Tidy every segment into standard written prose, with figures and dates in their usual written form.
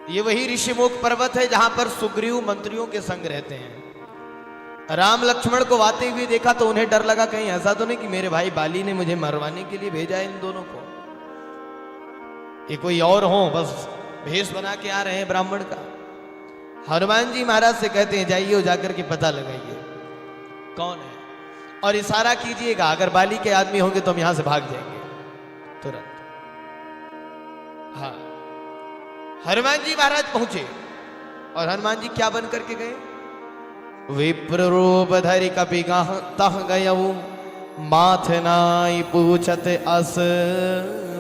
ये वही ऋषिमुख पर्वत है जहां पर सुग्रीव मंत्रियों के संग रहते हैं। राम लक्ष्मण को आते हुए देखा तो उन्हें डर लगा, कहीं ऐसा तो नहीं कि मेरे भाई बाली ने मुझे मरवाने के लिए भेजा है इन दोनों को, ये कोई और हो, बस भेष बना के आ रहे हैं ब्राह्मण का। हनुमान जी महाराज से कहते हैं जाइए जाकर के पता लगाइए कौन है और इशारा कीजिएगा, अगर बाली के आदमी होंगे तो हम यहां से भाग जाएंगे तुरंत। हाँ, हनुमान जी महाराज पहुंचे और हनुमान जी क्या बन करके गए? विप्र रूप धरि कपि तह गयऊ, माथ नाई पूछत अस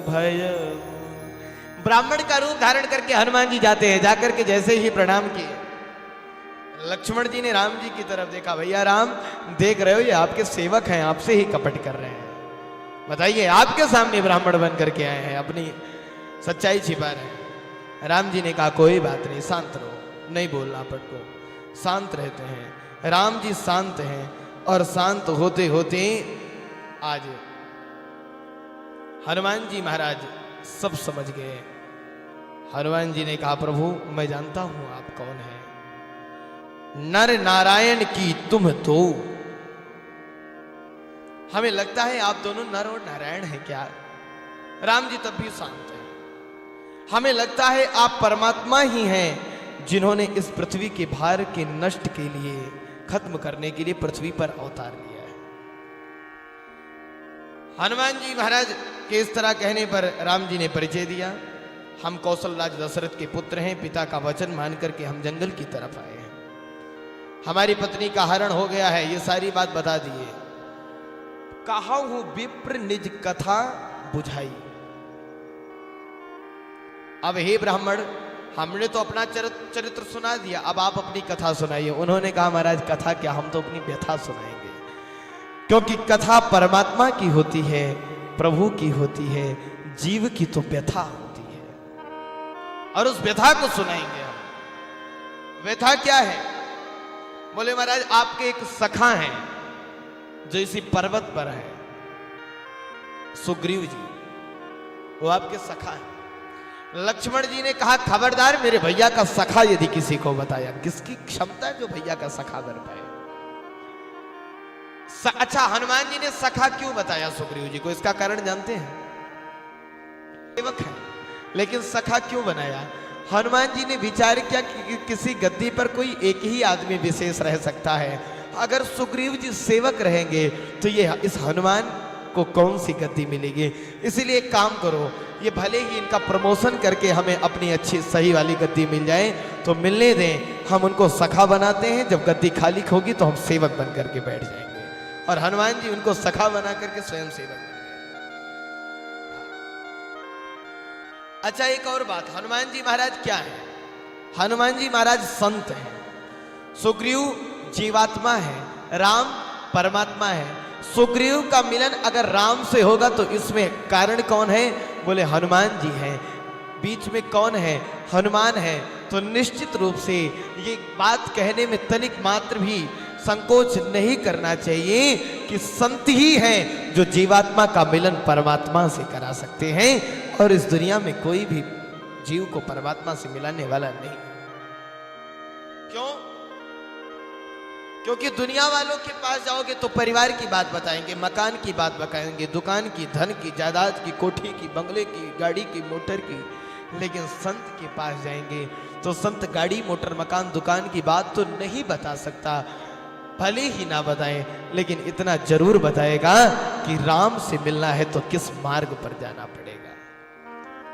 भय। ब्राह्मण का रूप धारण करके हनुमान जी जाते हैं, जाकर के जैसे ही प्रणाम किए, लक्ष्मण जी ने राम जी की तरफ देखा, भैया राम देख रहे हो ये आपके सेवक हैं, आपसे ही कपट कर रहे हैं, बताइए आपके सामने ब्राह्मण बन करके आए हैं, अपनी सच्चाई छिपा रहे हैं। राम जी ने कहा कोई बात नहीं, शांत रहो, नहीं बोलना पड़को, शांत रहते हैं। राम जी शांत हैं और शांत होते होते आज हनुमान जी महाराज सब समझ गए। हनुमान जी ने कहा प्रभु मैं जानता हूं आप कौन हैं, नर नारायण की तुम दो। हमें लगता है आप दोनों नर और नारायण हैं क्या? राम जी तब भी शांत हैं। हमें लगता है आप परमात्मा ही हैं जिन्होंने इस पृथ्वी के भार के नष्ट के लिए, खत्म करने के लिए पृथ्वी पर अवतार लिया है। हनुमान जी महाराज के इस तरह कहने पर राम जी ने परिचय दिया, हम कौशलराज दशरथ के पुत्र हैं, पिता का वचन मान करके हम जंगल की तरफ आए हैं, हमारी पत्नी का हरण हो गया है, ये सारी बात बता दिए। कहा हूं विप्र निज कथा बुझाई। अब हे ब्राह्मण हमने तो अपना चरित्र सुना दिया, अब आप अपनी कथा सुनाइए। उन्होंने कहा महाराज कथा क्या, हम तो अपनी व्यथा सुनाएंगे, क्योंकि कथा परमात्मा की होती है, प्रभु की होती है, जीव की तो व्यथा होती है और उस व्यथा को सुनाएंगे हम। व्यथा क्या है? बोले महाराज आपके एक सखा हैं जो इसी पर्वत पर है, सुग्रीव जी, वो आपके सखा है। लक्ष्मण जी ने कहा खबरदार मेरे भैया का सखा यदि किसी को बताया, किसकी क्षमता है जो भैया का सखा बन पाए। अच्छा हनुमान जी ने सखा क्यों बताया सुग्रीव जी को, इसका कारण जानते हैं? सेवक है लेकिन सखा क्यों बनाया? हनुमान जी ने विचार किया कि किसी गद्दी पर कोई एक ही आदमी विशेष रह सकता है, अगर सुग्रीव जी सेवक रहेंगे तो ये इस हनुमान को कौन सी गद्दी मिलेगी। इसीलिए एक काम करो, ये भले ही इनका प्रमोशन करके हमें अपनी अच्छी सही वाली गद्दी मिल जाए तो मिलने दें, हम उनको सखा बनाते हैं, जब गद्दी खाली होगी तो हम सेवक बन करके बैठ जाएंगे। और हनुमान जी उनको सखा बना करके स्वयं सेवक बन गए। अच्छा एक और बात, हनुमान जी महाराज क्या है? हनुमान जी महाराज संत हैं, सुग्रीव जीवात्मा है, राम परमात्मा है। सुग्रीव का मिलन अगर राम से होगा तो इसमें कारण कौन है? बोले हनुमान जी हैं। बीच में कौन है? हनुमान है। तो निश्चित रूप से ये बात कहने में तनिक मात्र भी संकोच नहीं करना चाहिए कि संत ही हैं जो जीवात्मा का मिलन परमात्मा से करा सकते हैं, और इस दुनिया में कोई भी जीव को परमात्मा से मिलाने वाला नहीं। क्यों? क्योंकि दुनिया वालों के पास जाओगे तो परिवार की बात बताएंगे, मकान की बात बताएंगे, दुकान की, धन की, जायदाद की, कोठी की, बंगले की, गाड़ी की, मोटर की। लेकिन संत के पास जाएंगे तो संत गाड़ी, मोटर, मकान, दुकान की बात तो नहीं बता सकता, भले ही ना बताए लेकिन इतना जरूर बताएगा कि राम से मिलना है तो किस मार्ग पर जाना पड़ेगा,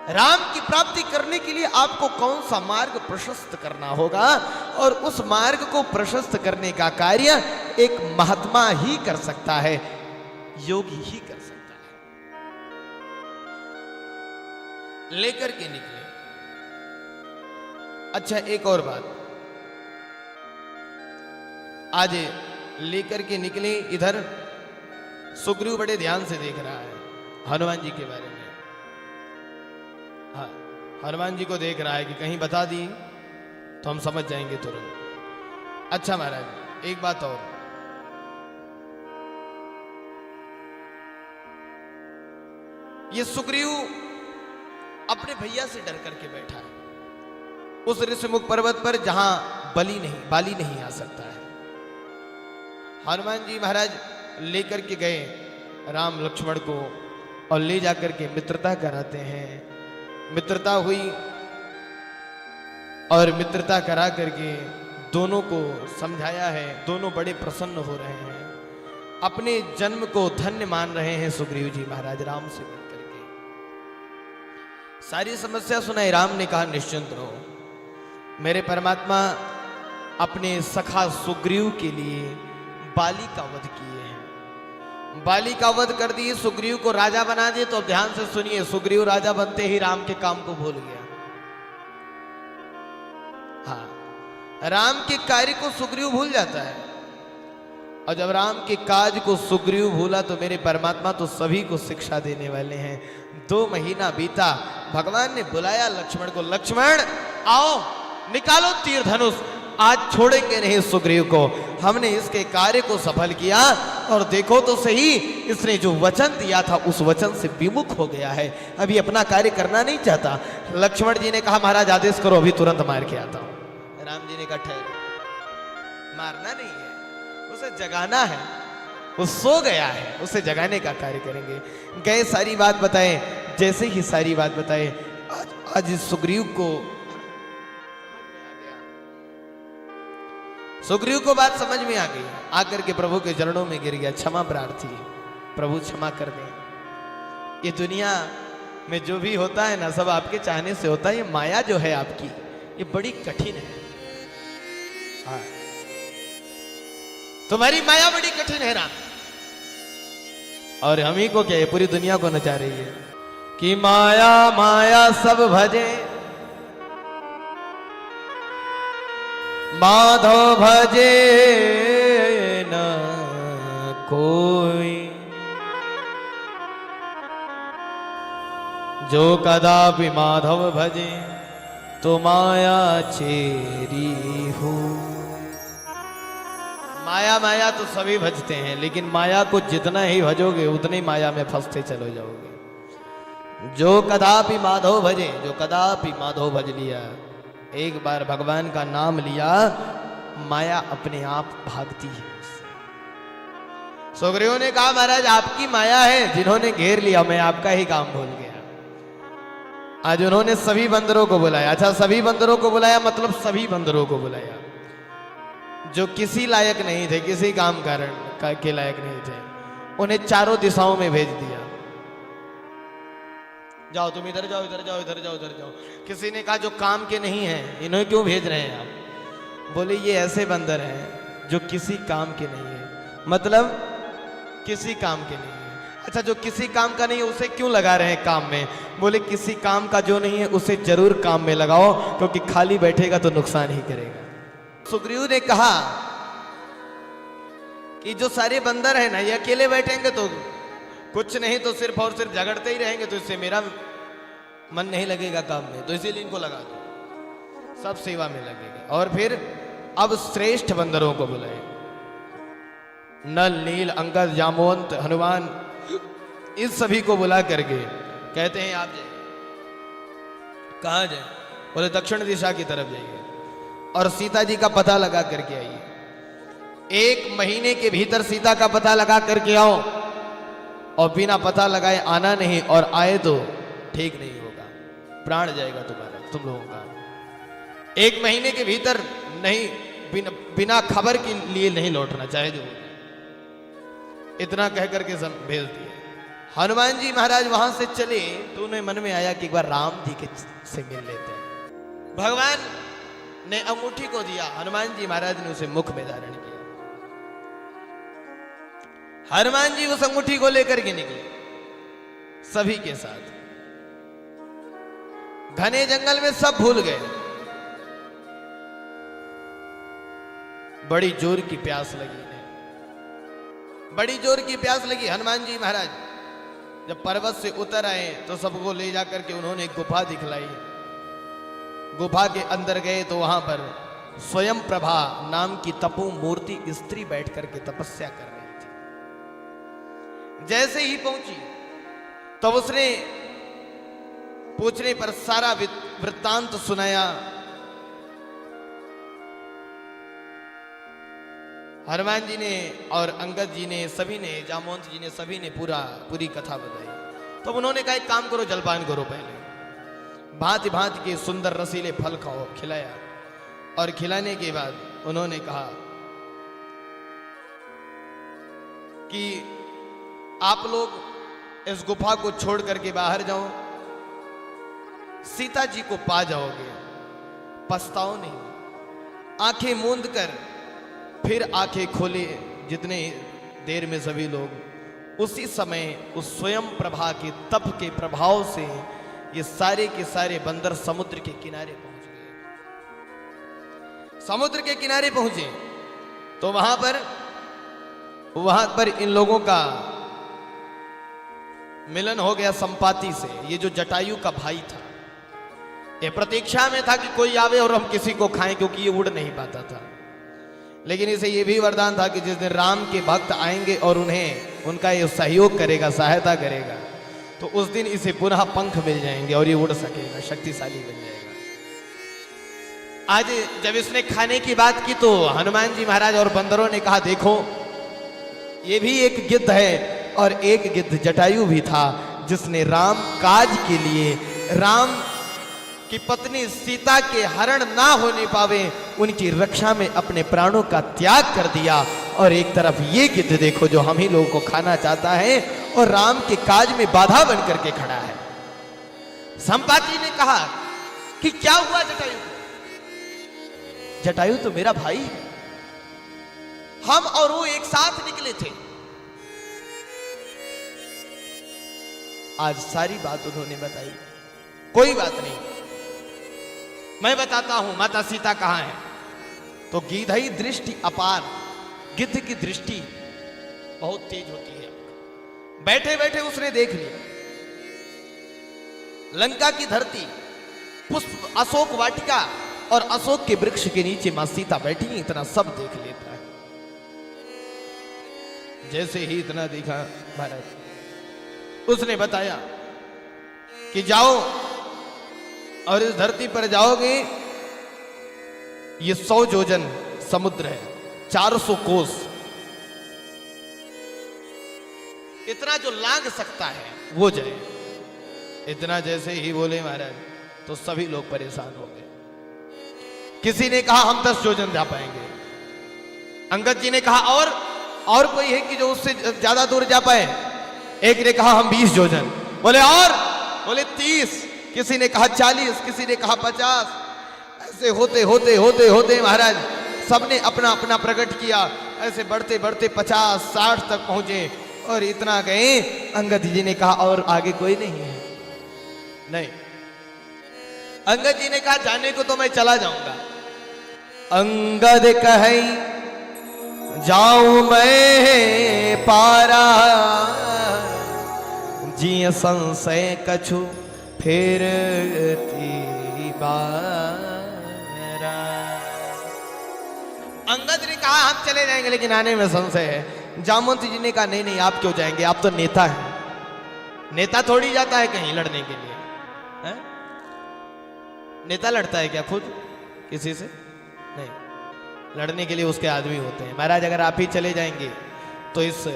राम की प्राप्ति करने के लिए आपको कौन सा मार्ग प्रशस्त करना होगा, और उस मार्ग को प्रशस्त करने का कार्य एक महात्मा ही कर सकता है, योगी ही कर सकता है। लेकर के निकले। अच्छा एक और बात, आज लेकर के निकले, इधर सुग्रीव बड़े ध्यान से देख रहा है हनुमान जी के बारे में। हाँ, हनुमान जी को देख रहा है कि कहीं बता दी तो हम समझ जाएंगे तुरंत। अच्छा महाराज एक बात और, ये सुग्रीव अपने भैया से डर करके बैठा है। उस ऋषिमुख पर्वत पर जहां बाली नहीं आ सकता है। हनुमान जी महाराज लेकर के गए राम लक्ष्मण को और ले जाकर के मित्रता कराते हैं। मित्रता हुई और मित्रता करा करके दोनों को समझाया है। दोनों बड़े प्रसन्न हो रहे हैं, अपने जन्म को धन्य मान रहे हैं। सुग्रीव जी महाराज राम से मिलकर के सारी समस्या सुनाई। राम ने कहा निश्चिंत रहो, मेरे परमात्मा अपने सखा सुग्रीव के लिए बाली का वध किए हैं। बाली का वध कर दिए, सुग्रीव को राजा बना दिए। तो ध्यान से सुनिए, सुग्रीव राजा बनते ही राम के काम को भूल गया। हाँ, राम के कार्य को सुग्रीव भूल जाता है, और जब राम के काज को सुग्रीव भूला तो मेरे परमात्मा तो सभी को शिक्षा देने वाले हैं। 2 महीना बीता, भगवान ने बुलाया लक्ष्मण को, लक्ष्मण आओ निकालो तीर धनुष, आज छोड़ेंगे नहीं सुग्रीव को। हमने इसके कार्य को सफल किया, और देखो तो सही, इसने जो वचन दिया था उस वचन से विमुख हो गया है, अभी अपना कार्य करना नहीं चाहता। लक्ष्मण जी ने कहा महाराज आदेश करो, अभी तुरंत मार के आता हूं। राम जी ने कहा ठहरो, मारना नहीं है, उसे जगाना है, वो सो गया है, उसे जगाने का कार्य करेंगे। गए सारी बात बताए, जैसे ही सारी बात बताए आज सुग्रीव को बात समझ में आ गई। आकर के प्रभु के चरणों में गिर गया, क्षमा प्रार्थी, प्रभु क्षमा कर दें। ये दुनिया में जो भी होता है ना, सब आपके चाहने से होता है। ये माया जो है आपकी, ये बड़ी कठिन है। हाँ, तुम्हारी माया बड़ी कठिन है राम, और हम ही को क्या, ये पूरी दुनिया को नचा रही है कि माया माया सब भजे, माधव भजे न कोई, जो कदापि माधव भजे तो माया चेरी हो। माया माया तो सभी भजते हैं, लेकिन माया को जितना ही भजोगे उतनी माया में फंसते चले जाओगे। जो कदापि माधव भजे, जो कदापि माधव भज लिया, एक बार भगवान का नाम लिया, माया अपने आप भागती है उससे। सुग्रीव ने कहा महाराज आपकी माया है, जिन्होंने घेर लिया, मैं आपका ही काम भूल गया। आज उन्होंने सभी बंदरों को बुलाया। अच्छा, सभी बंदरों को बुलाया मतलब सभी बंदरों को बुलाया जो किसी लायक नहीं थे, किसी काम कारण के लायक नहीं थे, उन्हें चारों दिशाओं में भेज दिया। जाओ तुम इधर जाओ, इधर जाओ, इधर जाओ, इधर जाओ। किसी ने कहा जो काम के नहीं हैं, इन्हें क्यों भेज रहे हैं आप? बोले ये ऐसे बंदर हैं जो किसी काम के नहीं है। मतलब किसी काम के नहीं है। अच्छा, जो किसी काम का नहीं है उसे क्यों लगा रहे हैं काम में? बोले किसी काम का जो नहीं है उसे जरूर काम में लगाओ, क्योंकि खाली बैठेगा तो नुकसान ही करेगा। सुग्रीव ने कहा कि जो सारे बंदर हैं ना, ये अकेले बैठेंगे तो कुछ नहीं तो सिर्फ और सिर्फ झगड़ते ही रहेंगे, तो इससे मेरा मन नहीं लगेगा काम में, तो इसीलिए इनको लगा दो, सब सेवा में लगेगा। और फिर अब श्रेष्ठ बंदरों को बुलाए, नल, नील, अंगद, जामवंत, हनुमान, इस सभी को बुला करके कहते हैं आप जाइए। कहाँ जाए? बोले दक्षिण दिशा की तरफ जाइए और सीता जी का पता लगा करके आइए। 1 महीने के भीतर सीता का पता लगा करके आओ, और बिना पता लगाए आना नहीं, और आए तो ठीक नहीं होगा, प्राण जाएगा तुम्हारा, तुम लोगों का। 1 महीने के भीतर नहीं, बिना खबर के लिए नहीं लौटना, चाहे जो हो जाए। इतना कह करके भेज दिए। हनुमान जी महाराज वहां से चले तो उन्हें मन में आया कि एक बार राम जी के से मिल लेते हैं। भगवान ने अंगूठी को दिया, हनुमान जी महाराज ने उसे मुख में धारण किया। हनुमान जी उस अंगूठी को लेकर के निकले सभी के साथ। घने जंगल में सब भूल गए। बड़ी जोर की प्यास लगी इन्हें, बड़ी जोर की प्यास लगी। हनुमान जी महाराज जब पर्वत से उतर आए तो सबको ले जाकर के उन्होंने एक गुफा दिखलाई। गुफा के अंदर गए तो वहां पर स्वयं प्रभा नाम की तपो मूर्ति स्त्री बैठ करके तपस्या कर रही थी। जैसे ही पहुंची तब उसने पूछने पर सारा वृत्तांत सुनाया हनुमान जी ने और अंगद जी ने, सभी ने, जामवंत जी ने, सभी ने पूरी कथा बताई। तो उन्होंने कहा एक काम करो, जलपान करो पहले। भांति भांति के सुंदर रसीले फल खाओ, खिलाया। और खिलाने के बाद उन्होंने कहा कि आप लोग इस गुफा को छोड़ करके बाहर जाओ, सीता जी को पा जाओगे, पछताओ नहीं। आंखें मूंद कर फिर आंखें खोले जितने देर में सभी लोग, उसी समय उस स्वयं प्रभा के तप के प्रभाव से ये सारे के सारे बंदर समुद्र के किनारे पहुंच गए। समुद्र के किनारे पहुंचे तो वहां पर इन लोगों का मिलन हो गया संपाति से। ये जो जटायु का भाई था, ये प्रतीक्षा में था कि कोई आवे और हम किसी को खाएं, क्योंकि ये उड़ नहीं पाता था। लेकिन इसे ये भी वरदान था कि जिस दिन राम के भक्त आएंगे और उन्हें उनका ये सहयोग करेगा, सहायता करेगा, तो उस दिन इसे पुनः पंख मिल जाएंगे और ये उड़ सकेगा, शक्तिशाली बन जाएगा। आज जब इसने खाने की बात की तो हनुमान जी महाराज और बंदरों ने कहा, देखो ये भी एक गिद्ध है और एक गिद्ध जटायु भी था, जिसने राम काज के लिए, राम की पत्नी सीता के हरण ना होने पावे, उनकी रक्षा में अपने प्राणों का त्याग कर दिया। और एक तरफ ये गिद्ध देखो जो हम ही लोगों को खाना चाहता है और राम के काज में बाधा बन करके खड़ा है। संपाति ने कहा कि क्या हुआ जटायु? जटायु तो मेरा भाई है, हम और वो एक साथ निकले थे। आज सारी बात उन्होंने बताई। कोई बात नहीं, मैं बताता हूं माता सीता कहां है। तो गिद्धई दृष्टि अपार, गिद्ध की दृष्टि बहुत तेज होती है। बैठे बैठे उसने देख लिया लंका की धरती, पुष्प, अशोक वाटिका और अशोक के वृक्ष के नीचे मां सीता बैठी, इतना सब देख लेता है। जैसे ही इतना देखा महाराज, उसने बताया कि जाओ और इस धरती पर जाओगे, ये 100 योजन समुद्र है, 400 कोस, इतना जो लांघ सकता है वो जाए। इतना जैसे ही बोले महाराज तो सभी लोग परेशान हो गए। किसी ने कहा हम 10 योजन जा पाएंगे। अंगद जी ने कहा और कोई है कि जो उससे ज्यादा दूर जा पाए? एक ने कहा हम 20 योजन। बोले 30। किसी ने कहा 40, किसी ने कहा 50। ऐसे होते होते होते होते महाराज सबने अपना अपना प्रकट किया। ऐसे बढ़ते बढ़ते 50-60 तक पहुंचे और इतना गए। अंगद जी ने कहा और आगे कोई नहीं है? नहीं। अंगद जी ने कहा जाने को तो मैं चला जाऊंगा। अंगद कहे जाऊं मैं पारा, जिय संशय कछु फिर बारा। अंगद ने कहा हम चले जाएंगे लेकिन आने में संशय है। जामवंत जी ने कहा नहीं नहीं आप क्यों जाएंगे, आप तो नेता हैं। नेता थोड़ी जाता है कहीं लड़ने के लिए, है? नेता लड़ता है क्या खुद किसी से? नहीं, लड़ने के लिए उसके आदमी होते हैं। महाराज अगर आप ही चले जाएंगे तो इस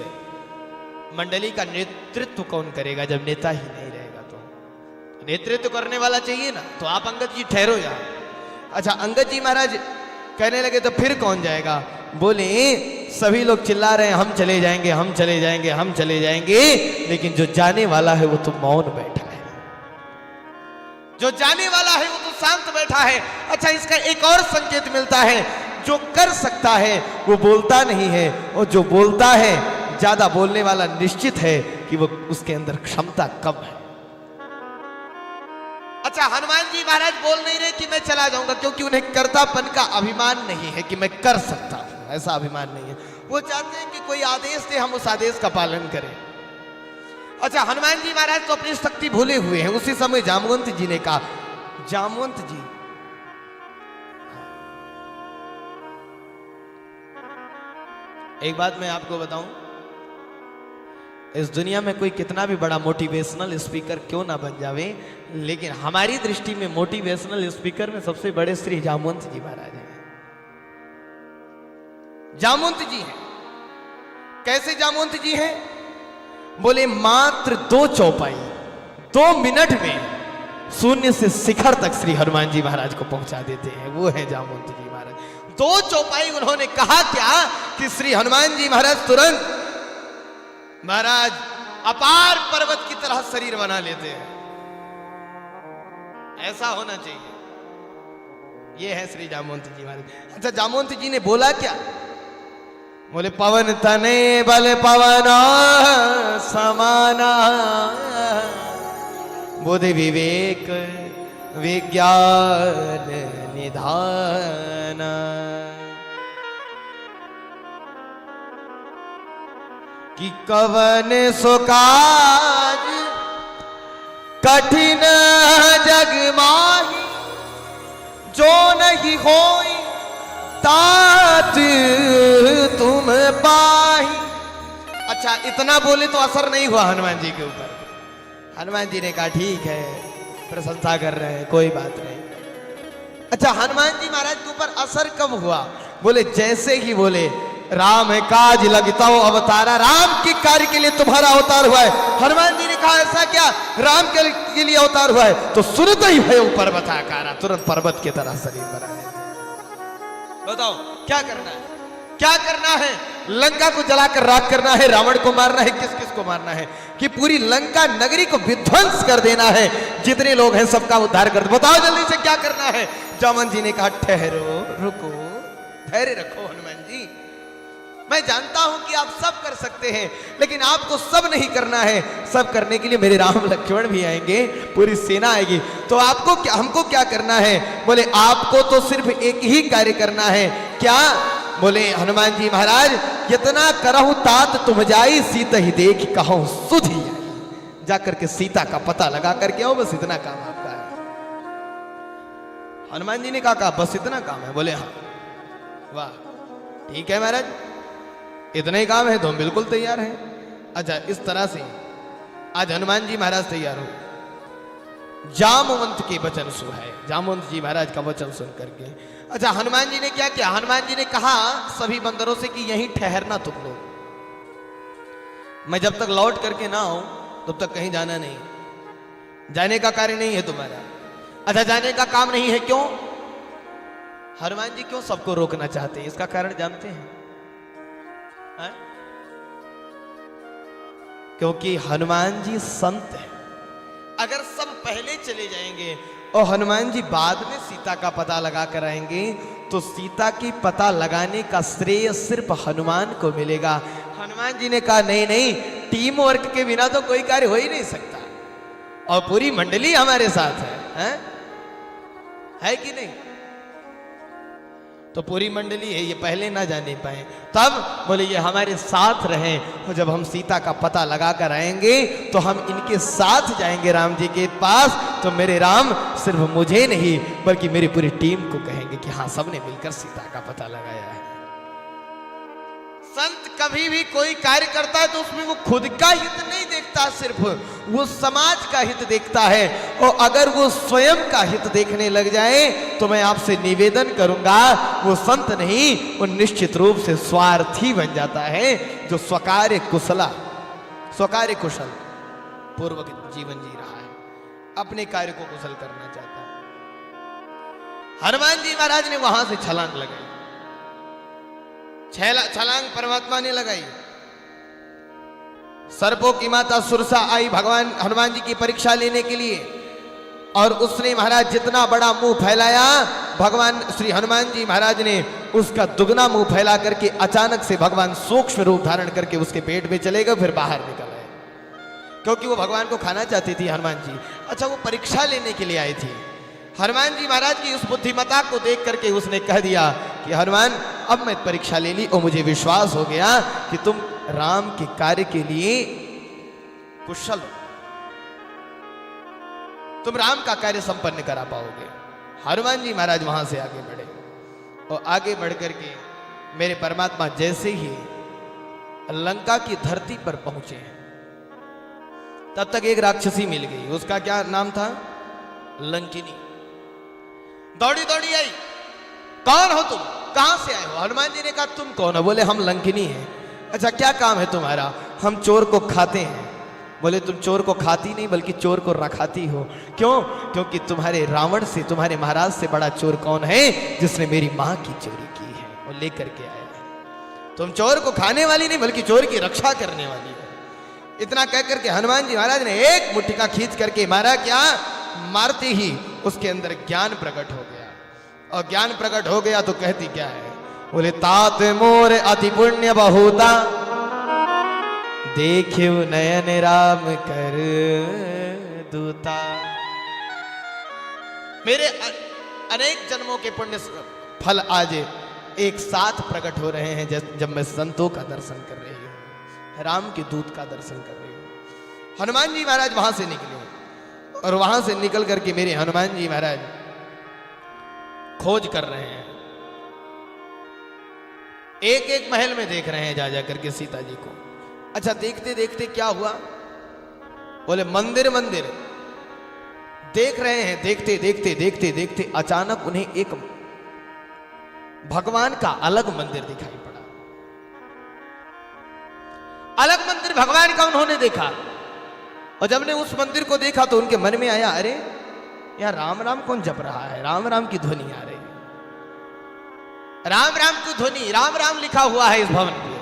मंडली का नेतृत्व कौन करेगा जब नेता ही नहीं रहेगा? तो नेतृत्व करने वाला चाहिए ना। तो आप अंगद जी ठहरो यहाँ। अच्छा, अंगद जी महाराज कहने लगे तो फिर कौन जाएगा? बोले सभी लोग चिल्ला रहे हैं हम चले जाएंगे, हम चले जाएंगे, हम चले जाएंगे, लेकिन जो जाने वाला है वो तो मौन बैठा है। जो जाने वाला है वो तो शांत बैठा है। अच्छा, इसका एक और संकेत मिलता है, जो कर सकता है वो बोलता नहीं है, और जो बोलता है, ज्यादा बोलने वाला निश्चित है कि वो उसके अंदर क्षमता कम है। अच्छा, हनुमान जी महाराज बोल नहीं रहे कि मैं चला जाऊंगा, क्योंकि उन्हें कर्तापन का अभिमान नहीं है कि मैं कर सकता हूं, ऐसा अभिमान नहीं है। वो चाहते हैं कि कोई आदेश दे, हम उस आदेश का पालन करें। अच्छा, हनुमान जी महाराज तो अपनी शक्ति भूले हुए हैं। उसी समय जामवंत जी ने कहा, जामवंत जी एक बात मैं आपको बताऊं, इस दुनिया में कोई कितना भी बड़ा मोटिवेशनल स्पीकर क्यों ना बन जावे, लेकिन हमारी दृष्टि में मोटिवेशनल स्पीकर में सबसे बड़े श्री जामवंत जी महाराज हैं। जामवंत जी हैं। कैसे जामवंत जी हैं? बोले मात्र 2 चौपाई 2 मिनट में शून्य से शिखर तक श्री हनुमान जी महाराज को पहुंचा देते हैं। वो है जामवंत जी महाराज। 2 चौपाई उन्होंने कहा क्या कि श्री हनुमान जी महाराज तुरंत महाराज अपार पर्वत की तरह शरीर बना लेते हैं। ऐसा होना चाहिए। ये है श्री जामवंत जी महाराज। अच्छा, जामवंत जी ने बोला क्या? बोले पवन तने बल पवन समाना, बुद्धि विवेक विज्ञान निधान। कि कवन सो काज कठिन जग माही, जो नहीं होई तात तुम पाही। अच्छा, इतना बोले तो असर नहीं हुआ हनुमान जी के ऊपर। हनुमान जी ने कहा ठीक है, प्रशंसा कर रहे हैं, कोई बात नहीं। अच्छा, हनुमान जी महाराज के ऊपर असर कब हुआ? बोले जैसे ही बोले राम काज लगता हो अवतारा, राम के कार्य के लिए तुम्हारा अवतार हुआ है। हनुमान जी ने कहा ऐसा क्या? राम के लिए अवतार हुआ है। तो सुनते ही भय पर्वत आकारा, तुरंत पर्वत की तरह शरीर बना है। बताओ क्या करना है? क्या करना है? लंका को जलाकर राख करना है, रावण को मारना है, किस किस को मारना है? कि पूरी लंका नगरी को विध्वंस कर देना है। जितने लोग हैं सबका उद्धार कर दो। बताओ जल्दी से क्या करना है? जामवंत जी ने कहा ठहरो, रुको, धैर्य रखो हनुमान जी। मैं जानता हूं कि आप सब कर सकते हैं, लेकिन आपको सब नहीं करना है। सब करने के लिए मेरे राम लक्ष्मण भी आएंगे, पूरी सेना आएगी। तो आपको क्या, हमको क्या करना है? बोले आपको तो सिर्फ एक ही कार्य करना है। क्या? बोले हनुमान जी महाराज इतना करहु तात तुम जाई, सीता ही देख कहूं सुधि आई। जाकर के सीता का पता लगा करके आओ, बस इतना काम आपका है। हनुमान जी ने कहा बस इतना काम है? बोले हाँ। वाह, ठीक है महाराज, इतना ही काम है तो हम बिल्कुल तैयार हैं। अच्छा, इस तरह से आज हनुमान जी महाराज तैयार हो। जामवंत के वचन सुहाए, जामवंत जी महाराज का वचन सुन करके। अच्छा, हनुमान जी ने क्या किया? हनुमान जी ने कहा सभी बंदरों से कि यहीं ठहरना तुम लोग, मैं जब तक लौट करके ना आऊं तब तक कहीं जाना नहीं। जाने का कार्य नहीं है तुम्हारा। अच्छा, जाने का काम नहीं है, क्यों? हनुमान जी क्यों सबको रोकना चाहते हैं? इसका कारण जानते हैं? है? क्योंकि हनुमान जी संत हैं। अगर सब पहले चले जाएंगे और हनुमान जी बाद में सीता का पता लगा कर आएंगे, तो सीता की पता लगाने का श्रेय सिर्फ हनुमान को मिलेगा। हनुमान जी ने कहा नहीं नहीं, टीम वर्क के बिना तो कोई कार्य हो ही नहीं सकता, और पूरी मंडली हमारे साथ है कि नहीं? तो पूरी मंडली है, ये पहले ना जाने पाए, तब बोले ये हमारे साथ रहें। और जब हम सीता का पता लगा कर आएंगे तो हम इनके साथ जाएंगे राम जी के पास। तो मेरे राम सिर्फ मुझे नहीं बल्कि मेरी पूरी टीम को कहेंगे कि हाँ, सबने मिलकर सीता का पता लगाया है। संत कभी भी कोई कार्य करता है तो उसमें वो खुद का हित नहीं देखता, सिर्फ वो समाज का हित देखता है। और अगर वो स्वयं का हित देखने लग जाए तो मैं आपसे निवेदन करूंगा, वो संत नहीं, वो निश्चित रूप से स्वार्थी बन जाता है, जो स्वकार्य कुशल पूर्वक जीवन जी रहा है, अपने कार्य को कुशल करना चाहता है। हनुमान जी महाराज ने वहां से छलांग लगाई। छलांग परमात्मा ने लगाई। सर्पों की माता सुरसा आई भगवान हनुमान जी की परीक्षा लेने के लिए, और उसने महाराज जितना बड़ा मुंह फैलाया, भगवान श्री हनुमान जी महाराज ने उसका दुगना मुंह फैला करके अचानक से भगवान सूक्ष्म रूप धारण करके उसके पेट में चले गए, फिर बाहर निकल आए, क्योंकि वो भगवान को खाना चाहती थी हनुमान जी। अच्छा, वो परीक्षा लेने के लिए आई थी। हनुमान जी महाराज की उस बुद्धिमत्ता को देख करके उसने कह दिया कि हनुमान, अब मैं परीक्षा ले ली और मुझे विश्वास हो गया कि तुम राम के कार्य के लिए कुशल हो, तुम राम का कार्य संपन्न करा पाओगे। हनुमान जी महाराज वहां से आगे बढ़े, और आगे बढ़ करके मेरे परमात्मा जैसे ही लंका की धरती पर पहुंचे हैं, तब तक एक राक्षसी मिल गई। उसका क्या नाम था? लंकिनी। दौड़ी दौड़ी आई, कौन हो तुम, कहां से आए हो? हनुमान जी ने कहा तुम कौन हो? बोले हम लंकिनी हैं। अच्छा क्या काम है तुम्हारा? हम चोर को खाते हैं। बोले तुम चोर को खाती नहीं बल्कि चोर को रखाती हो। क्यों? क्योंकि तुम्हारे रावण से, तुम्हारे महाराज से बड़ा चोर कौन है? जिसने मेरी मां की चोरी की है और लेकर के आया है। तुम चोर को खाने वाली नहीं बल्कि चोर की रक्षा करने वाली है। इतना कह करके हनुमान जी महाराज ने एक मुट्ठिका खींच करके मारा। क्या? मारते ही उसके अंदर ज्ञान प्रकट हो गया। और ज्ञान प्रकट हो गया तो कहती क्या है? बोले तात मोर अति पुण्य बहुता, देखियो नयन राम कर दूता। मेरे अनेक जन्मों के पुण्य फल आज एक साथ प्रकट हो रहे हैं जब मैं संतों का दर्शन कर रही हूं, राम के दूत का दर्शन कर रही हूं। हनुमान जी महाराज वहां से निकले और वहां से निकल करके मेरे हनुमान जी महाराज खोज कर रहे हैं। एक एक महल में देख रहे हैं जा जा करके सीता जी को। अच्छा देखते देखते क्या हुआ? बोले मंदिर मंदिर देख रहे हैं। देखते देखते देखते देखते अचानक उन्हें एक भगवान का अलग मंदिर दिखाई पड़ा। अलग मंदिर भगवान का उन्होंने देखा। और जब ने उस मंदिर को देखा तो उनके मन में आया, अरे यार राम राम कौन जप रहा है? राम राम की ध्वनि आ रही है। राम राम की ध्वनि, राम राम लिखा हुआ है इस भवन पे।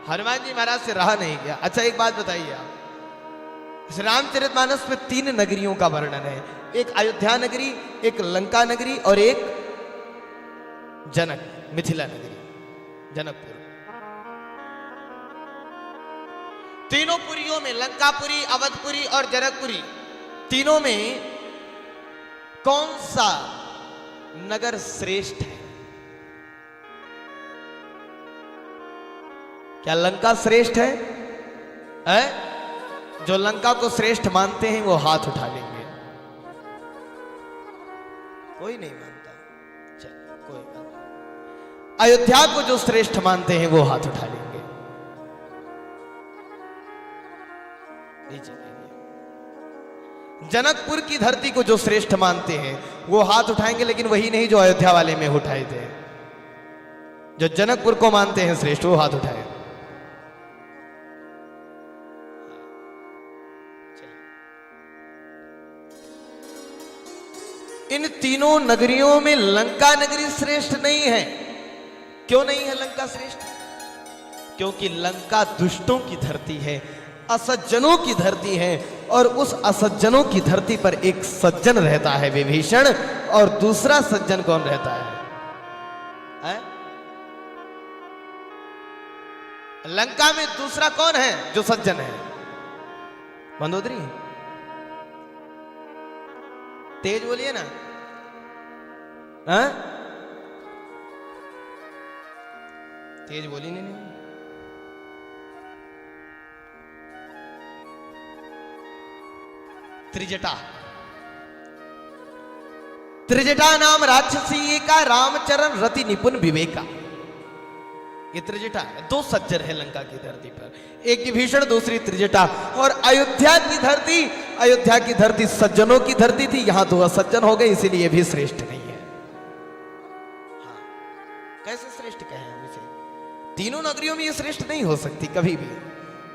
हनुमान जी महाराज से रहा नहीं गया। अच्छा एक बात बताइए आप, इस रामचरितमानस में 3 नगरियों का वर्णन है। एक अयोध्या नगरी, एक लंका नगरी और एक जनक मिथिला नगरी, जनकपुर। तीनों पुरियों में, लंकापुरी, अवधपुरी और जनकपुरी, तीनों में कौन सा नगर श्रेष्ठ है? क्या लंका श्रेष्ठ है? जो लंका को श्रेष्ठ मानते हैं वो हाथ उठा लेंगे। कोई नहीं मानता, चल कोई बात नहीं। अयोध्या को जो श्रेष्ठ मानते हैं वो हाथ उठा लेंगे। जनकपुर की धरती को जो श्रेष्ठ मानते हैं वो हाथ उठाएंगे, लेकिन वही नहीं जो अयोध्या वाले में उठाए थे। जो जनकपुर को मानते हैं श्रेष्ठ वो हाथ उठाए। इन तीनों नगरियों में लंका नगरी श्रेष्ठ नहीं है। क्यों नहीं है लंका श्रेष्ठ? क्योंकि लंका दुष्टों की धरती है, असज्जनों की धरती है। और उस असज्जनों की धरती पर एक सज्जन रहता है विभीषण, और दूसरा सज्जन कौन रहता है? लंका में दूसरा कौन है जो सज्जन है? मंदोदरी तेज बोलिए ना। तेज बोली नहीं। त्रिजटा, त्रिजटा नाम राक्षसी का रामचरण रति निपुण विवेका। ये त्रिजटा है। 2 सज्जन है लंका की धरती पर, एक विभीषण, दूसरी त्रिजटा। और अयोध्या की धरती सज्जनों की धरती थी। यहां 2 असज्जन हो गए, इसीलिए भी श्रेष्ठ नहीं है। हाँ, कैसे श्रेष्ठ कहें हम इसे? तीनों नगरियों में ये श्रेष्ठ नहीं हो सकती कभी भी।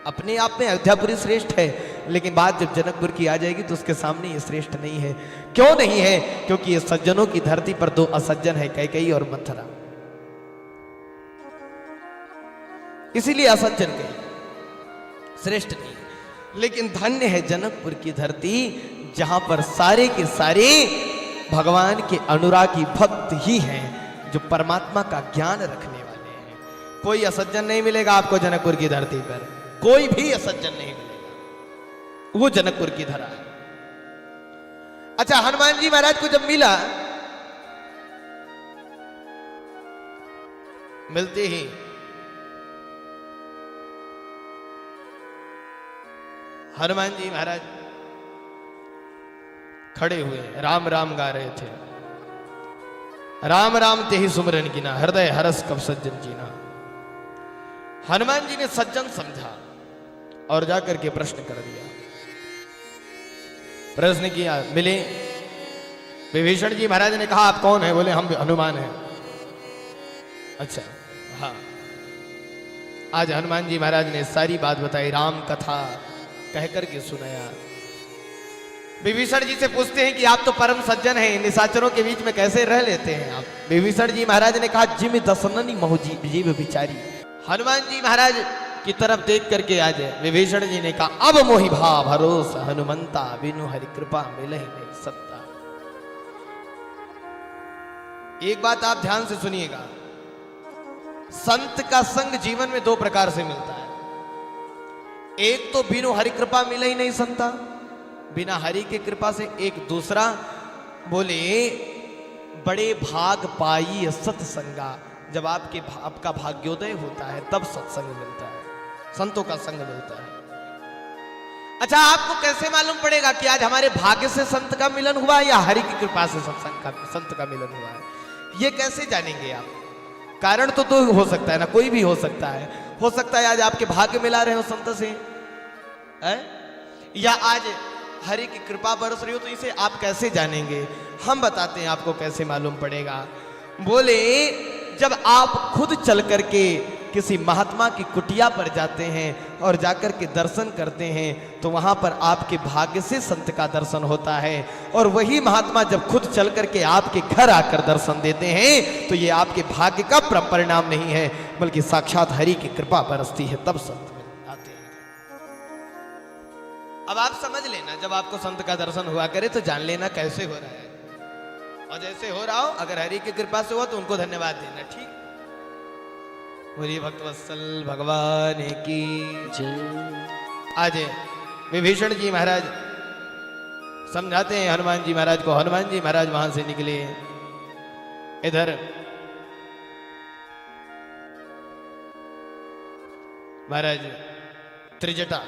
अपने आप में अयोध्यापुरी श्रेष्ठ है, लेकिन बात जब जनकपुर की आ जाएगी तो उसके सामने ये श्रेष्ठ नहीं है। क्यों नहीं है? क्योंकि ये सज्जनों की धरती पर 2 असज्जन है, कैकेयी और मथुरा, इसीलिए असज्जन कहे, श्रेष्ठ नहीं। लेकिन धन्य है जनकपुर की धरती, जहां पर सारे के सारे भगवान के अनुरागी भक्त ही हैं, जो परमात्मा का ज्ञान रखने वाले हैं। कोई असज्जन नहीं मिलेगा आपको जनकपुर की धरती पर, कोई भी असज्जन नहीं मिलेगा। वो जनकपुर की धरा है। अच्छा हनुमान जी महाराज को जब मिला, मिलते ही हनुमान जी महाराज खड़े हुए राम राम गा रहे थे। राम राम ते ही सुमरन कीना, हृदय हरस कब सज्जन जीना। हनुमान जी ने सज्जन समझा और जाकर के प्रश्न कर दिया। प्रश्न किया, मिले। विभीषण जी महाराज ने कहा आप कौन है? बोले हम हनुमान हैं। अच्छा, हाँ, आज हनुमान जी महाराज ने सारी बात बताई, राम कथा कह करके सुनाया। विभीषण जी से पूछते हैं कि आप तो परम सज्जन हैं, निशाचरों के बीच में कैसे रह लेते हैं आप? विभीषण जी महाराज ने कहा, जिम दसननी महु जीव बिचारी। हनुमान जी महाराज की तरफ देख करके आज विभीषण जी ने कहा, अब मोहि भाव भरोसा हनुमंता, बिनु हरि कृपा मिले नहीं सत्ता। एक बात आप ध्यान से सुनिएगा, संत का संग जीवन में दो प्रकार से मिलता है। एक तो बिनु हरि कृपा मिले ही नहीं संता, बिना हरि की कृपा से। एक दूसरा बोले, बड़े भाग पाई सत्संगा, जब आपका भाग्योदय होता है तब सत्संग मिलता है, संतों का संग मिलता है। अच्छा, आपको कैसे मालूम पड़ेगा कि आज हमारे भाग्य से संत का मिलन हुआ या हरि की कृपा से संत का मिलन हुआ है? ये कैसे जानेंगे आप? कारण तो दो हो सकता है ना, कोई भी हो सकता है। हो सकता है आज आपके भाग्य मिला रहे हो संत से, या आज हरि की कृपा बरस रही हो, तो इसे आप कैसे जानेंगे? हम बताते हैं आपको कैसे मालूम पड़ेगा। बोले, जब आप खुद चल करके किसी महात्मा की कुटिया पर जाते हैं और जाकर के दर्शन करते हैं, तो वहां पर आपके भाग्य से संत का दर्शन होता है। और वही महात्मा जब खुद चल करके आपके घर आकर दर्शन देते हैं, तो ये आपके भाग्य का परिणाम नहीं है, बल्कि साक्षात हरि की कृपा बरसती है, तब संत आते हैं। अब आप समझ लेना, जब आपको संत का दर्शन हुआ करे तो जान लेना कैसे हो रहा है, और जैसे हो रहा हो, अगर हरि की कृपा से हुआ तो उनको धन्यवाद देना। ठीक, बोलिए भक्तवत्सल भगवान की जय। आज विभीषण जी महाराज समझाते हैं हनुमान जी महाराज को। हनुमान जी महाराज वहां से निकले, इधर महाराज त्रिजटा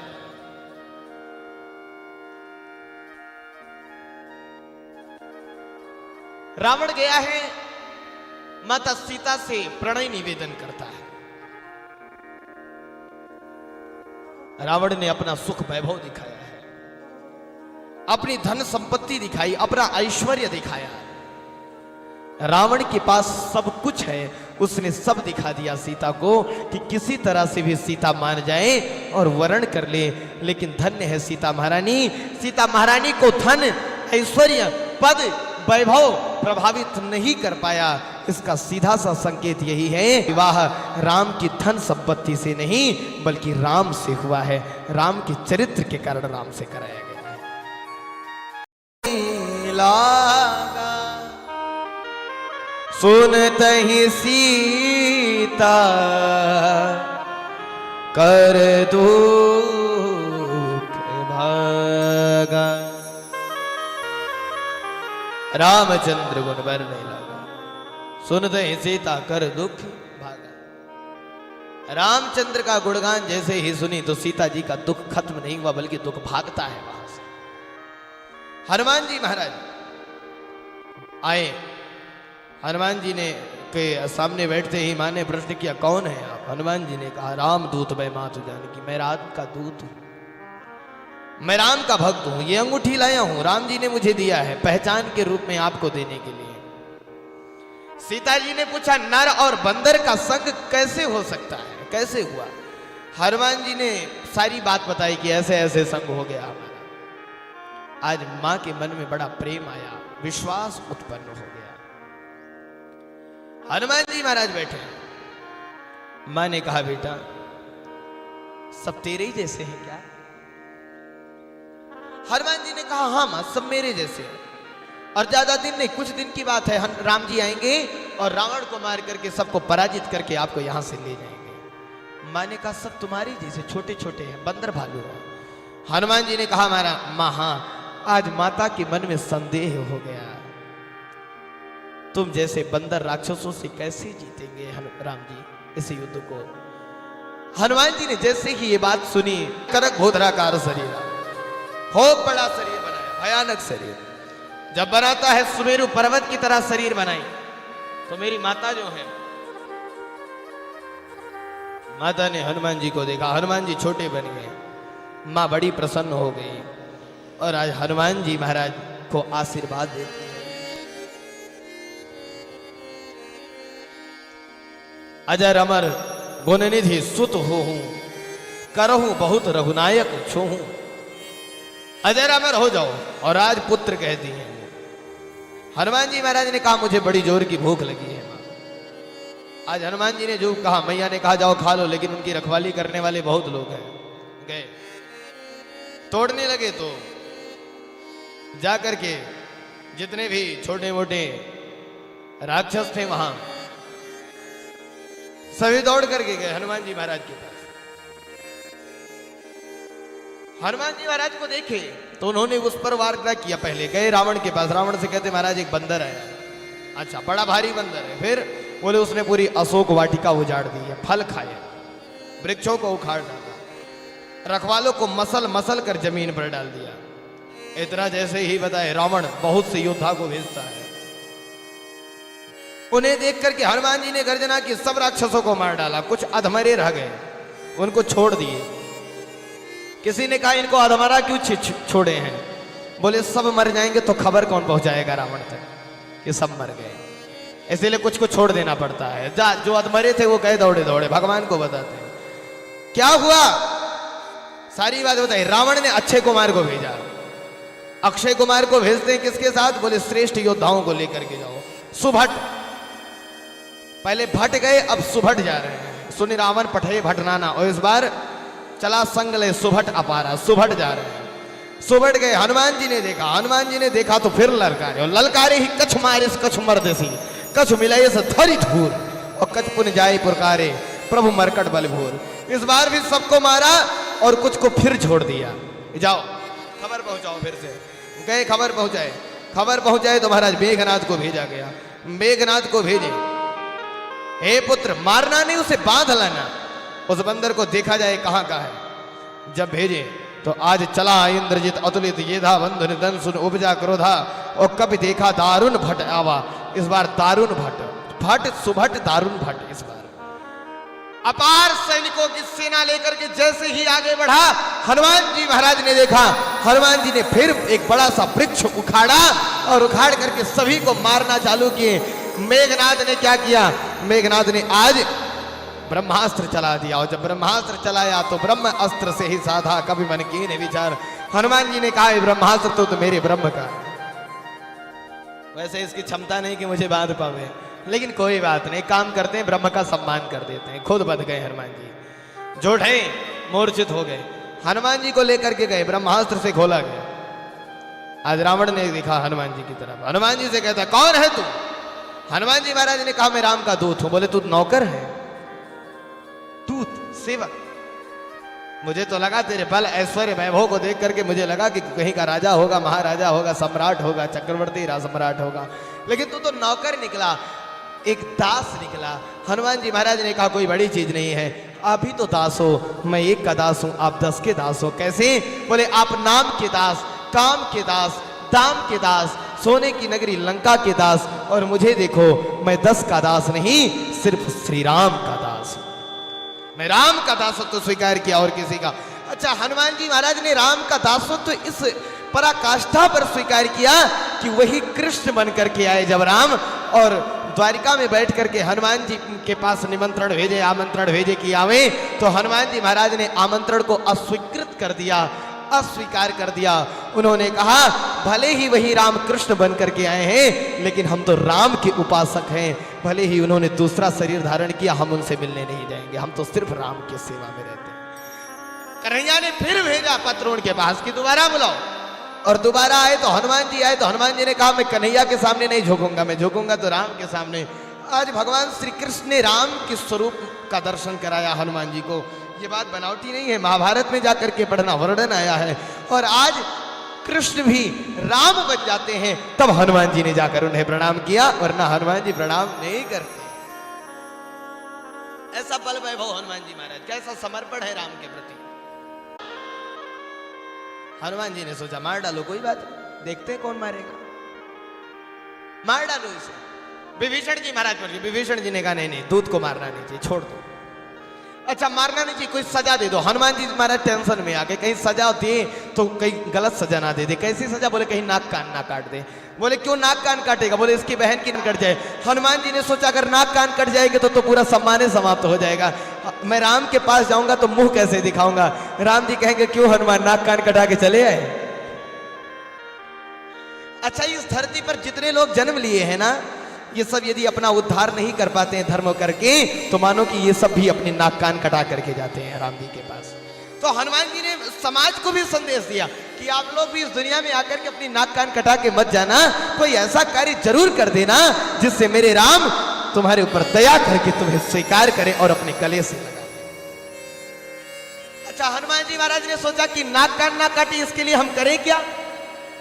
रावण गया है, माता सीता से प्रणय निवेदन करता है। रावण ने अपना सुख वैभव दिखाया है, अपनी धन संपत्ति दिखाई, अपना ऐश्वर्य दिखाया। रावण के पास सब कुछ है, उसने सब दिखा दिया सीता को कि किसी तरह से भी सीता मान जाए और वरण कर ले। लेकिन धन्य है सीता महारानी, सीता महारानी को धन, ऐश्वर्य, पद, वैभव प्रभावित नहीं कर पाया। इसका सीधा सा संकेत यही है, विवाह राम की धन संपत्ति से नहीं बल्कि राम से हुआ है, राम के चरित्र के कारण राम से कराया गया है। लागा सुनते ही सीता कर दुख भागा, रामचंद्र गुण बरने लगा, सुनते ही सीता कर दुख भागा। रामचंद्र का गुणगान जैसे ही सुनी तो सीता जी का दुख खत्म नहीं हुआ बल्कि दुख भागता है वहां से। हनुमान जी महाराज आए, हनुमान जी ने के सामने बैठते ही मां ने प्रश्न किया, कौन है आप? हनुमान जी ने कहा, राम दूत मैं मातु जानकी, मैं राम का दूत हूं, मैं राम का भक्त हूं। ये अंगूठी लाया हूं, राम जी ने मुझे दिया है पहचान के रूप में आपको देने के लिए। सीता जी ने पूछा, नर और बंदर का संग कैसे हो सकता है, कैसे हुआ? हनुमान जी ने सारी बात बताई कि ऐसे ऐसे संग हो गया हमारा। आज मां के मन में बड़ा प्रेम आया, विश्वास उत्पन्न हो गया। हनुमान जी महाराज बैठे, मां ने कहा, बेटा सब तेरे ही जैसे हैं क्या? हनुमान जी ने कहा, हाँ मां, सब मेरे जैसे हैं, और ज्यादा दिन नहीं, कुछ दिन की बात है, राम जी आएंगे और रावण को मार करके सबको पराजित करके आपको यहां से ले जाएंगे। मां ने कहा, सब तुम्हारी जैसे छोटे छोटे हैं, बंदर भालू हैं। हनुमान जी ने कहा, हमारा मां, हाँ आज माता के मन में संदेह हो गया, तुम जैसे बंदर राक्षसों से कैसे जीतेंगे राम जी इस युद्ध को? हनुमान जी ने जैसे ही ये बात सुनी, करक भोधराकार शरीर, खूब बड़ा शरीर बनाया, भयानक शरीर। जब बनाता है सुमेरु पर्वत की तरह शरीर बनाई, तो मेरी माता जो है, माता ने हनुमान जी को देखा, हनुमान जी छोटे बन गए, मां बड़ी प्रसन्न हो गई और आज हनुमान जी महाराज को आशीर्वाद देती है। अजर अमर गुणनिधि सुत हो हूं, करहूं बहुत रघुनायक छो हूं। अजर अमर हो जाओ और आज पुत्र कहती हैं। हनुमान जी महाराज ने कहा मुझे बड़ी जोर की भूख लगी है। आज हनुमान जी ने जो कहा, मैया ने कहा जाओ खा लो, लेकिन उनकी रखवाली करने वाले बहुत लोग हैं। गए तोड़ने लगे तो जाकर के जितने भी छोटे मोटे राक्षस थे वहां सभी दौड़ करके गए हनुमान जी महाराज के पास। हनुमान जी महाराज को देखे तो उन्होंने उस पर वार किया। पहले गए रावण के पास, रावण से कहते महाराज एक बंदर आया। अच्छा, बड़ा भारी बंदर है। फिर बोले उसने पूरी अशोक वाटिका उजाड़ दी है, फल खाए, वृक्षों को उखाड़ डाला, रखवालों को मसल मसल कर जमीन पर डाल दिया। इतना जैसे ही बताए रावण बहुत से योद्धा को भेजता है। उन्हें देख करके हनुमान जी ने गर्जना की, सब राक्षसों को मार डाला, कुछ अधमरे रह गए, उनको छोड़ दिए। किसी ने कहा इनको अधमरा क्यों छोड़े हैं? बोले सब मर जाएंगे तो खबर कौन पहुंचाएगा रावण तक कि सब मर गए, इसीलिए कुछ को छोड़ देना पड़ता है। जो अधमरे थे वो गए दौड़े दौड़े, भगवान को बताते हैं क्या हुआ, सारी बात बताई। रावण ने अक्षय कुमार को भेजा। अक्षय कुमार को भेजते हैं किसके साथ? बोले श्रेष्ठ योद्धाओं को लेकर के जाओ। सुभट, पहले भट गए, अब सुभट जा रहे हैं। सुनि रावण पठे भटनाना, और इस बार चला संग ले सुभट अपारा, सुभट जा रहे हैं। सुभट गए, हनुमान जी ने देखा, हनुमान जी ने देखा तो फिर ललकारे, और ललकारे ही कछ मारे कछ मर्देसी, कछ मिलाए से धरी धूर, और कछ पुन जाए पुरकारे प्रभु मरकट बल भूर। इस बार भी सबको मारा और कुछ को फिर छोड़ दिया। जाओ खबर पहुंचाओ। फिर से गए, खबर पहुंचाए। खबर पहुंचाए तो महाराज मेघनाथ को भेजा गया। मेघनाथ को भेजे, हे पुत्र मारना नहीं, उसे बांध लाना, उस बंदर को देखा जाए कहां का है। जब भेजे तो आज चला इंद्रजित अतुलित येधा बंधु निधन सुन उपजा क्रोधा, और कभी देखा दारुण भट आवा। इस बार दारुण भट, भट सुभट दारुण भट। इस बार अपार सैनिकों की सेना लेकर के जैसे ही आगे बढ़ा, हनुमान जी महाराज ने देखा, हनुमान जी ने फिर एक बड़ा सा वृक्ष उखाड़ा और उखाड़ करके सभी को मारना चालू किए। मेघनाथ ने क्या किया? मेघनाथ ने आज ब्रह्मास्त्र चला दिया, और जब ब्रह्मास्त्र चलाया तो ब्रह्म अस्त्र से ही साधा कभी मन कीने विचार। हनुमान जी ने कहा ब्रह्मास्त्र तो मेरे ब्रह्म का, वैसे इसकी क्षमता नहीं कि मुझे बांध पावे, लेकिन कोई बात नहीं, काम करते हैं, ब्रह्म का सम्मान कर देते हैं। खुद बध गए हनुमान जी, जोड़े मूर्छित हो गए। हनुमान जी को लेकर के गए, ब्रह्मास्त्र से खोला गया। आज रावण ने देखा हनुमान जी की तरफ, हनुमान जी से कहता कौन है तू? हनुमान जी महाराज ने कहा मैं राम का दूत हूं। बोले तू नौकर है? दूत, सेवक? मुझे तो लगा तेरे बल ऐश्वर्य वैभव को देख करके मुझे लगा कि कहीं का राजा होगा, महाराजा होगा, सम्राट होगा, चक्रवर्ती सम्राट होगा, लेकिन तू तो नौकर निकला, एक दास निकला। हनुमान जी महाराज ने कहा कोई बड़ी चीज नहीं है, आप ही तो दास हो, मैं एक का दास हूं, आप 10 के दास हो। कैसे? बोले आप नाम के दास, काम के दास, दाम के दास, सोने की नगरी लंका के दास, और मुझे देखो मैं 10 का दास नहीं, सिर्फ श्री राम का दास हूं। मैं राम का दासत्व स्वीकार किया और किसी का। अच्छा, हनुमान जी महाराज ने राम का दासत्व इस पराकाष्ठा पर स्वीकार किया कि वही कृष्ण बन करके आए जब राम, और द्वारिका में बैठ करके हनुमान जी के पास निमंत्रण भेजे, आमंत्रण भेजे कि आवे, तो हनुमान जी महाराज ने आमंत्रण को अस्वीकृत कर दिया, अस्वीकार कर दिया। उन्होंने कहा भले ही वही राम कृष्ण बन करके आए हैं, लेकिन हम तो राम के उपासक हैं। भले ही उन्होंने दूसरा शरीर धारण किया, हम उनसे मिलने नहीं जाएंगे, हम तो सिर्फ राम की सेवा में रहते हैं। कन्हैया ने फिर भेजा पत्र उनके पास कि दोबारा बुलाओ, और दोबारा आए तो हनुमान जी आए तो हनुमान जी ने कहा मैं कन्हैया के सामने नहीं झुकूंगा, मैं झुकूंगा तो राम के सामने। आज भगवान श्री कृष्ण ने राम के स्वरूप का दर्शन कराया हनुमान जी को। ये बात बनावटी नहीं है, महाभारत में जाकर के पढ़ना वर्णन आया है। और आज कृष्ण भी राम बन जाते हैं, तब हनुमान जी ने जाकर उन्हें प्रणाम किया, वरना हनुमान जी प्रणाम नहीं करते। ऐसा बल वैभव हनुमान जी महाराज, कैसा समर्पण है राम के प्रति। हनुमान जी ने सोचा मार डालो, कोई बात नहीं, देखते हैं कौन मारेगा, मार डालो इसे। विभीषण जी महाराज पर, विभीषण जी ने कहा नहीं नहीं, दूत को मारना नहीं चाहिए, छोड़ दो। अच्छा मारना नहीं चाहिए, कोई सजा दे दो। हनुमान जी महाराज टेंशन में आ गए, कहीं सजा दे तो कहीं गलत सजा ना दे दे। कैसी सजा? बोले कहीं नाक कान ना काट दे। बोले क्यों नाक कान काटेगा? बोले इसकी बहन की कट जाए। हनुमान जी ने सोचा अगर नाक कान कट जाएंगे तो पूरा सम्मान ही समाप्त हो जाएगा। मैं राम के पास जाऊंगा तो मुंह कैसे दिखाऊंगा? राम जी कहेंगे क्यों हनुमान, नाक कान कटा के चले आए? अच्छा, इस धरती पर जितने लोग जन्म लिए हैं ना, ये सब यदि अपना उद्धार नहीं कर पाते हैं धर्म करके, तो मानो कि ये सब भी अपनी नाक कान कटा करके जाते हैं राम जी के पास। तो हनुमान जी ने समाज को भी संदेश दिया कि आप लोग भी इस दुनिया में आकर के अपनी नाक कान कटा के मत जाना, कोई ऐसा कार्य जरूर कर देना जिससे मेरे राम तुम्हारे ऊपर दया करके तुम्हें स्वीकार करें और अपने गले से लगा दें। अच्छा, हनुमान जी महाराज ने सोचा कि नाक कान ना काटे, इसके लिए हम करें क्या?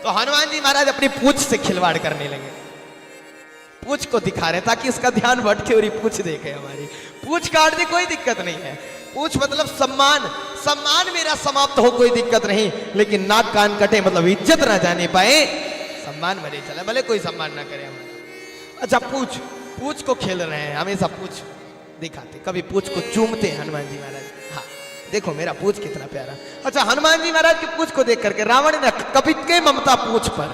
तो हनुमान जी महाराज अपनी पूंछ से खिलवाड़ करने लगे। पूंछ को दिखा रहे ताकि इसका ध्यान भटके और ये पूंछ देखे हमारी। पूंछ काट दे कोई दिक्कत नहीं है, पूंछ मतलब सम्मान, सम्मान मेरा समाप्त हो कोई दिक्कत नहीं, लेकिन नाक कान कटे मतलब इज्जत ना जाने पाए, सम्मान मरे चला, भले कोई सम्मान ना करे हमारा। अच्छा, पूंछ, पूंछ को खेल रहे हैं, हमेशा पूंछ दिखाते, कभी पूंछ को चूमते हैं हनुमान जी महाराज। हाँ देखो मेरा पूंछ कितना प्यारा। अच्छा, हनुमान जी महाराज की पूंछ को देख करके रावण ने कभी के ममता पूंछ पर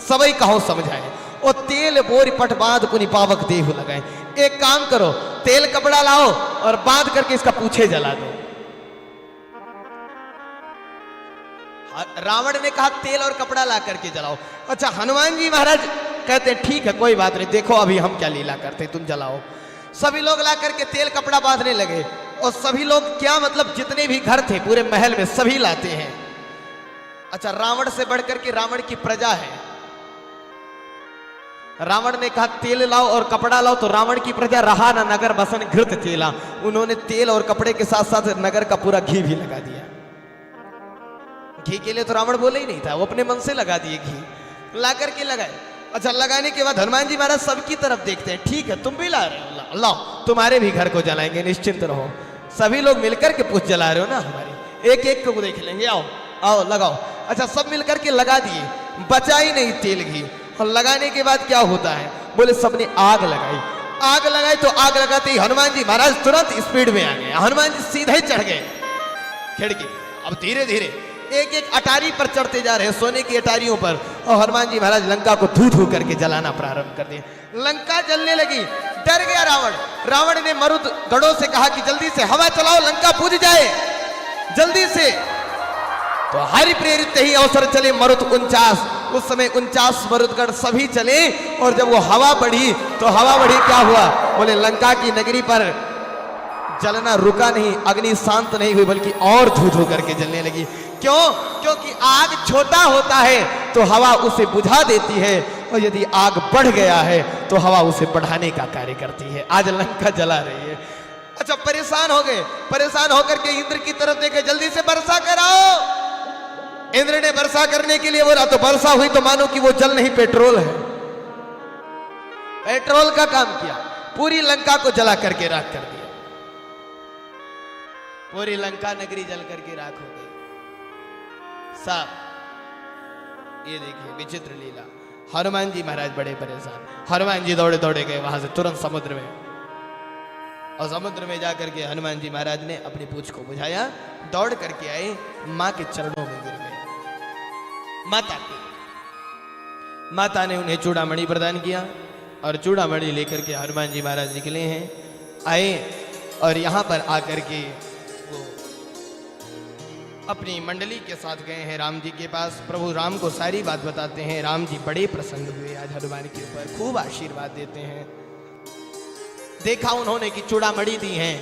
सबई कहो समझाए, और तेल बोरी पट बांध पुनि पावक देह लगाए। एक काम करो, तेल कपड़ा लाओ और बांध करके इसका पूछे जला दो। रावण ने कहा तेल और कपड़ा ला करके जलाओ। अच्छा, हनुमान जी महाराज कहते हैं ठीक है कोई बात नहीं, देखो अभी हम क्या लीला करते, तुम जलाओ। सभी लोग ला करके तेल कपड़ा बांधने लगे, और सभी लोग क्या मतलब जितने भी घर थे पूरे महल में सभी लाते हैं। अच्छा, रावण से बढ़कर के रावण की प्रजा है। रावण ने कहा तेल लाओ और कपड़ा लाओ, तो रावण की प्रजा रहा ना नगर बसन घृत तेला, उन्होंने तेल और कपड़े के साथ साथ नगर का पूरा घी भी लगा दिया। घी के लिए तो रावण बोले ही नहीं था, वो अपने मन से लगा दिए, घी ला करके लगाए। अच्छा, लगाने के बाद हनुमान जी महाराज सबकी तरफ देखते हैं, ठीक है तुम भी ला रहे हो, लाओ तुम्हारे भी घर को जलाएंगे, निश्चिंत रहो। सभी लोग मिलकर के पूछ जला रहे हो ना हमारी, एक एक को देख लेंगे, आओ आओ लगाओ। अच्छा, सब मिलकर के लगा दिए, बचा ही नहीं तेल घी। और लगाने के बाद क्या होता है? बोले सबने आग लगाई। आग लगाई तो आग लगाते ही हनुमान जी महाराज तुरंत स्पीड में आ गए। हनुमान जी सीधे चढ़ गए खिड़की। अब धीरे धीरे एक एक अटारी पर चढ़ते जा रहे हैं, सोने की अटारियों पर, और हनुमान जी महाराज लंका को धू धू करके जलाना प्रारंभ कर दिए। लंका जलने लगी, डर गया रावण। रावण ने मरुद गढ़ों से कहा कि जल्दी से हवा चलाओ, लंका बुझ जाए जल्दी से। तो हरि प्रेरित ही अवसर चले मरुत 49, उस समय 49 मरुदगढ़ सभी चले, और जब वो हवा बढ़ी तो हवा बढ़ी क्या हुआ? बोले लंका की नगरी पर जलना रुका नहीं, अग्नि शांत नहीं हुई बल्कि और धू धू करके जलने लगी। क्यों? क्योंकि आग छोटा होता है तो हवा उसे बुझा देती है, और यदि आग बढ़ गया है तो हवा उसे बढ़ाने का कार्य करती है। आज लंका जला रही है। अच्छा, परेशान हो गए, परेशान होकर के इंद्र की तरफ देखे, जल्दी से वर्षा कराओ। इंद्र ने वर्षा करने के लिए बोला, तो वर्षा हुई तो मानो कि वो जल नहीं पेट्रोल है, पेट्रोल का काम किया, पूरी लंका को जला करके राख कर दिया। पूरी लंका नगरी जल करके राख हो गई। साहब ये देखिए विचित्र लीला। हनुमान जी महाराज बड़े परेशान, हनुमान जी दौड़े दौड़े गए वहां से तुरंत समुद्र में, और समुद्र में जाकर के हनुमान जी महाराज ने अपनी पूंछ को बुझाया, दौड़ करके आए, मां के चरणों में गिर गए। माता ने उन्हें चूड़ामणि प्रदान किया, और चूड़ामणि लेकर के हनुमान जी महाराज निकले हैं, आए, और यहां पर आकर के वो अपनी मंडली के साथ गए हैं राम जी के पास। प्रभु राम को सारी बात बताते हैं। राम जी बड़े प्रसन्न हुए आज हनुमान के ऊपर, खूब आशीर्वाद देते हैं। देखा उन्होंने कि चूड़ामणि दी हैं,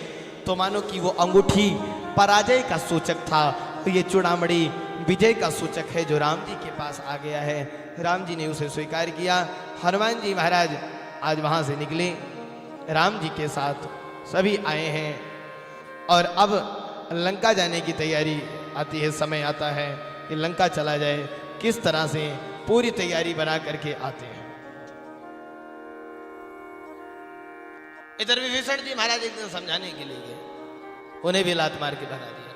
तो मानो कि वो अंगूठी पराजय का सूचक था, तो ये चूड़ामणि विजय का सूचक है जो राम जी के पास आ गया है। राम जी ने उसे स्वीकार किया। हनुमान जी महाराज आज वहां से निकले राम जी के साथ, सभी आए हैं, और अब लंका जाने की तैयारी आती है, समय आता है कि लंका चला जाए, किस तरह से पूरी तैयारी बना करके आते हैं। इधर विभीषण जी महाराज एक दिन समझाने के लिए गए, उन्हें भी लात मार के भगा दिया।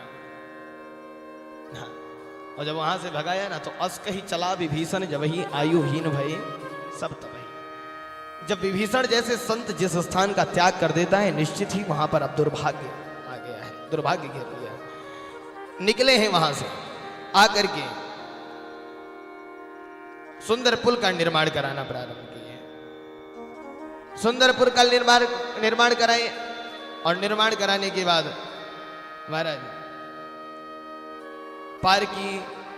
हाँ, और जब वहां से भगाया ना, तो अस्क ही चला विभीषण जब ही आयुहीन भये सब तबही। जब विभीषण जैसे संत जिस स्थान का त्याग कर देता है, निश्चित ही वहां पर अब दुर्भाग्य आ गया है। दुर्भाग्य घेर लिया। निकले हैं वहां से, आकर के सुंदर पुल का निर्माण कराना प्रारंभ किए। सुंदर पुल का निर्माण कराए, और निर्माण कराने के बाद महाराज पार की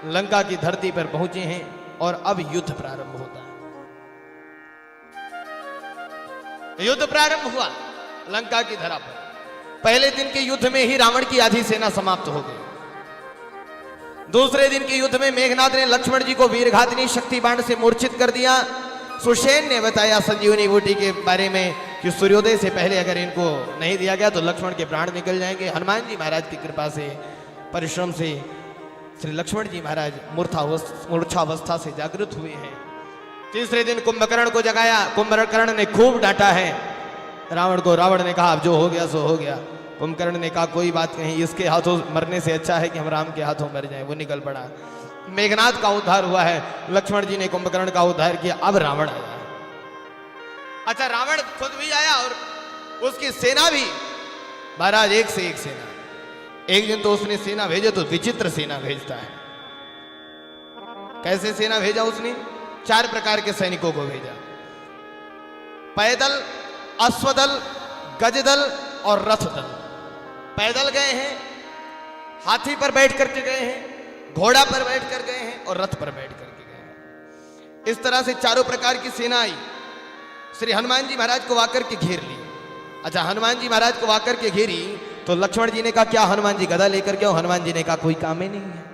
लंका की धरती पर पहुंचे हैं, और अब युद्ध प्रारंभ होता है। युद्ध प्रारंभ हुआ लंका की धरा पर। पहले दिन के युद्ध में ही रावण की आधी सेना समाप्त हो गई। दूसरे दिन के युद्ध में मेघनाथ ने लक्ष्मण जी को वीरघातिनी शक्ति बाण से मूर्छित कर दिया। सुषेण ने बताया संजीवनी बूटी के बारे में कि सूर्योदय से पहले अगर इनको नहीं दिया गया तो लक्ष्मण के प्राण निकल जाएंगे। हनुमान जी महाराज की कृपा से, परिश्रम से श्री लक्ष्मण जी महाराज मूर्छावस्था से जागृत हुए हैं। तीसरे दिन कुंभकर्ण को जगाया। कुंभकर्ण ने खूब डांटा है रावण को। रावण ने कहा अब जो हो गया सो हो गया। कुंभकर्ण ने कहा कोई बात नहीं, इसके हाथों मरने से अच्छा है कि हम राम के हाथों मर जाएं। वो निकल पड़ा। मेघनाथ का उद्धार हुआ है, लक्ष्मण जी ने कुंभकर्ण का उद्धार किया। अब रावण आया। अच्छा, रावण खुद भी आया और उसकी सेना भी महाराज एक से एक सेना। एक दिन तो उसने सेना भेजे तो विचित्र सेना भेजता है। कैसे सेना भेजा उसने? 4 प्रकार के सैनिकों को भेजा। पैदल, अश्वदल, गजदल और रथ दल। पैदल गए हैं, हाथी पर बैठ करके गए हैं, घोड़ा पर बैठ कर गए हैं और रथ पर बैठ करके गए हैं। इस तरह से 4 प्रकार की सेना आई। श्री हनुमान जी महाराज को आकर के घेर ली। अच्छा, हनुमान जी महाराज को आकर के घेरी तो लक्ष्मण जी ने कहा क्या हनुमान जी गदा लेकर के आओ। हनुमान जी ने कहा कोई काम ही नहीं है।